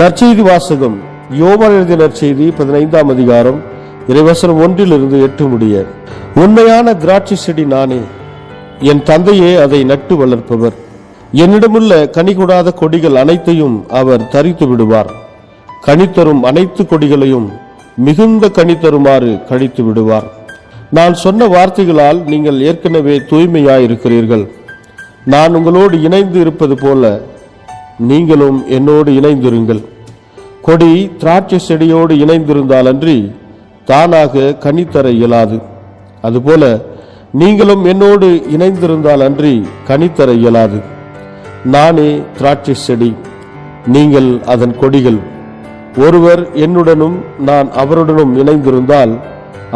நற்செய்தி வாசகம். யோவான் எழுதிய நற்செய்தி 15ஆம் அதிகாரம் இறைவசனம் 1-8 முடிய. உண்மையான திராட்சை செடி நானே, என் தந்தையே அதை நட்டு வளர்ப்பவர். என்னிடமுள்ள கனி கொடாத கொடிகள் அனைத்தையும் அவர் தரித்து விடுவார். கனித்தரும் அனைத்து கொடிகளையும் மிகுந்த கனித்தருமாறு கழித்து விடுவார். நான் சொன்ன வார்த்தைகளால் நீங்கள் ஏற்கனவே தூய்மையாயிருக்கிறீர்கள். நான் உங்களோடு இணைந்து இருப்பது போல நீங்களும் என்னோடு இணைந்திருங்கள். கொடி திராட்சை செடியோடு இணைந்திருந்தால் அன்றி தானாக கனித்தர இயலாது. அதுபோல நீங்களும் என்னோடு இணைந்திருந்தால் அன்றி கனித்தர இயலாது. நானே திராட்சை செடி, நீங்கள் அதன் கொடிகள். ஒருவர் என்னுடனும் நான் அவருடனும் இணைந்திருந்தால்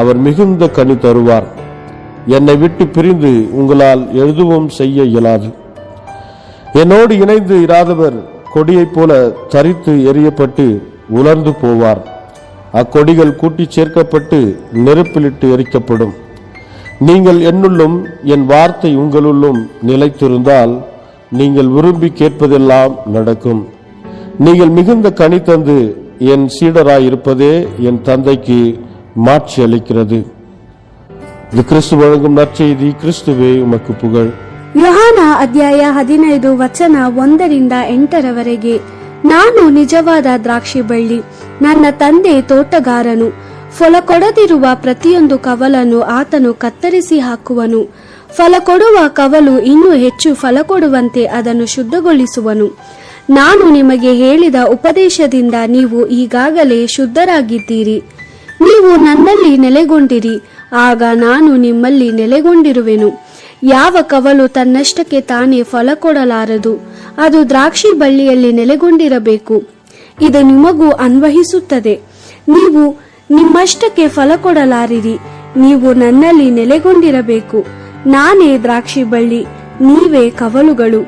அவர் மிகுந்த கனி தருவார். என்னை விட்டு பிரிந்து உங்களால் எதுவும் செய்ய இயலாது. என்னோடு இணைந்து இராதவர் கொடியைப் போல தரித்து எறியப்பட்டு உலர்ந்து போவார். அக்கொடிகள் கூட்டி சேர்க்கப்பட்டு நெருப்பிலிட்டு எரிக்கப்படும். நீங்கள் என்னுள்ளும் என் வார்த்தை உங்களுள்ளும் நிலைத்திருந்தால் நீங்கள் விரும்பி கேட்பதெல்லாம் நடக்கும். நீங்கள் மிகுந்த கனி தந்து என் சீடராயிருப்பதே என் தந்தைக்கு மாட்சி அளிக்கிறது. இது கிறிஸ்து வழங்கும் நற்செய்தி. கிறிஸ்துவே உமக்கு புகழ். யோಹಾನ ಅಧ್ಯಾಯ 15 ವಚನ 1-8. ನಾನು ನಿಜವಾದ ದ್ರಾಕ್ಷಿ ಬಳ್ಳಿ, ನನ್ನ ತಂದೆ ತೋಟಗಾರನು. ಫಲ ಕೊಡದಿರುವ ಪ್ರತಿಯೊಂದು ಕವಲನ್ನು ಆತನು ಕತ್ತರಿಸಿ ಹಾಕುವನು. ಫಲ ಕೊಡುವ ಕವಲು ಇನ್ನೂ ಹೆಚ್ಚು ಫಲ ಕೊಡುವಂತೆ ಅದನ್ನು ಶುದ್ಧಗೊಳಿಸುವನು. ನಾನು ನಿಮಗೆ ಹೇಳಿದ ಉಪದೇಶದಿಂದ ನೀವು ಈಗಾಗಲೇ ಶುದ್ಧರಾಗಿದ್ದೀರಿ. ನೀವು ನನ್ನಲ್ಲಿ ನೆಲೆಗೊಂಡಿರಿ, ಆಗ ನಾನು ನಿಮ್ಮಲ್ಲಿ ನೆಲೆಗೊಂಡಿರುವೆನು. ಯಾವ ಕವಲು ತನ್ನಷ್ಟಕ್ಕೆ ತಾನೇ ಫಲ ಕೊಡಲಾರದು, ಅದು ದ್ರಾಕ್ಷಿ ಬಳ್ಳಿಯಲ್ಲಿ ನೆಲೆಗೊಂಡಿರಬೇಕು. ಇದು ನಿಮಗೂ ಅನ್ವಯಿಸುತ್ತದೆ. ನೀವು ನಿಮ್ಮಷ್ಟಕ್ಕೆ ಫಲ ಕೊಡಲಾರಿರಿ, ನೀವು ನನ್ನಲ್ಲಿ ನೆಲೆಗೊಂಡಿರಬೇಕು. ನಾನೇ ದ್ರಾಕ್ಷಿ ಬಳ್ಳಿ, ನೀವೇ ಕವಲುಗಳು.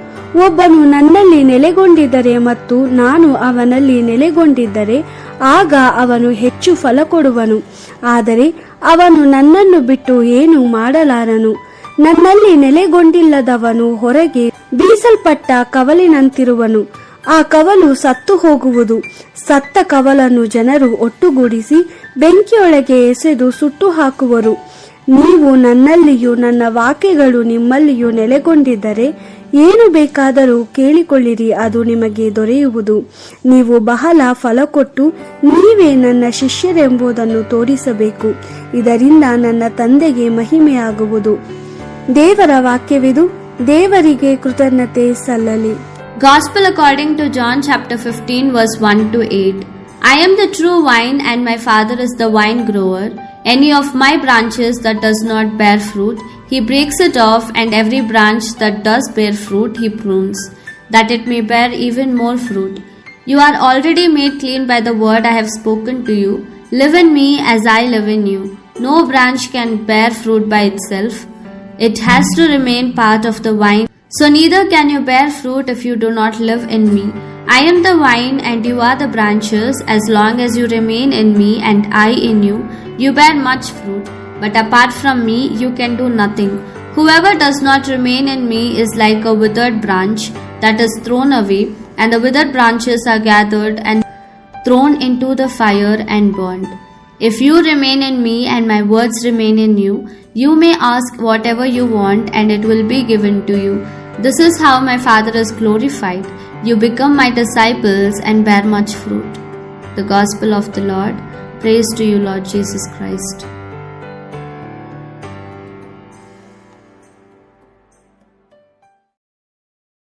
ಒಬ್ಬನು ನನ್ನಲ್ಲಿ ನೆಲೆಗೊಂಡಿದ್ದರೆ ಮತ್ತು ನಾನು ಅವನಲ್ಲಿ ನೆಲೆಗೊಂಡಿದ್ದರೆ ಆಗ ಅವನು ಹೆಚ್ಚು ಫಲ ಕೊಡುವನು. ಆದರೆ ಅವನು ನನ್ನನ್ನು ಬಿಟ್ಟು ಏನು ಮಾಡಲಾರನು. ನನ್ನಲ್ಲಿ ನೆಲೆಗೊಂಡಿಲ್ಲದವನು ಹೊರಗೆ ಬೀಸಲ್ಪಟ್ಟ ಕವಲಿನಂತಿರುವನು. ಆ ಕವಲು ಸತ್ತು ಹೋಗುವುದು. ಸತ್ತ ಕವಲನ್ನು ಜನರು ಒಟ್ಟುಗೂಡಿಸಿ ಬೆಂಕಿಯೊಳಗೆ ಎಸೆದು ಸುಟ್ಟು ಹಾಕುವರು. ನೀವು ನನ್ನಲ್ಲಿಯೂ ನನ್ನ ವಾಕ್ಯಗಳು ನಿಮ್ಮಲ್ಲಿಯೂ ನೆಲೆಗೊಂಡಿದ್ದರೆ ಏನು ಬೇಕಾದರೂ ಕೇಳಿಕೊಳ್ಳಿರಿ, ಅದು ನಿಮಗೆ ದೊರೆಯುವುದು. ನೀವು ಬಹಳ ಫಲ ಕೊಟ್ಟು ನೀವೇ ನನ್ನ ಶಿಷ್ಯರೆಂಬುದನ್ನು ತೋರಿಸಬೇಕು. ಇದರಿಂದ ನನ್ನ ತಂದೆಗೆ ಮಹಿಮೆಯಾಗುವುದು. ದೇವರ ವಾಕ್ಯವಿದು. ದೇವರಿಗೆ ಕೃತಜ್ಞತೆ ಸಲ್ಲಲಿ. Gospel according to John chapter 15 verse 1-8. I am the true vine and my Father is the vine grower. Any of my branches that does not bear fruit, he breaks it off, and every branch that does bear fruit, he prunes, that it may bear even more fruit. You are already made clean by the word I have spoken to you. Live in me as I live in you. No branch can bear fruit by itself. It has to remain part of the vine. So neither can you bear fruit if you do not live in me. I am the vine and you are the branches. As long as you remain in me and I in you, you bear much fruit. But apart from me, you can do nothing. Whoever does not remain in me is like a withered branch that is thrown away, and the withered branches are gathered and thrown into the fire and burned. If you remain in me and my words remain in you, you may ask whatever you want and it will be given to you. This is how my Father is glorified. You become my disciples and bear much fruit. The Gospel of the Lord. Praise to you, Lord Jesus Christ.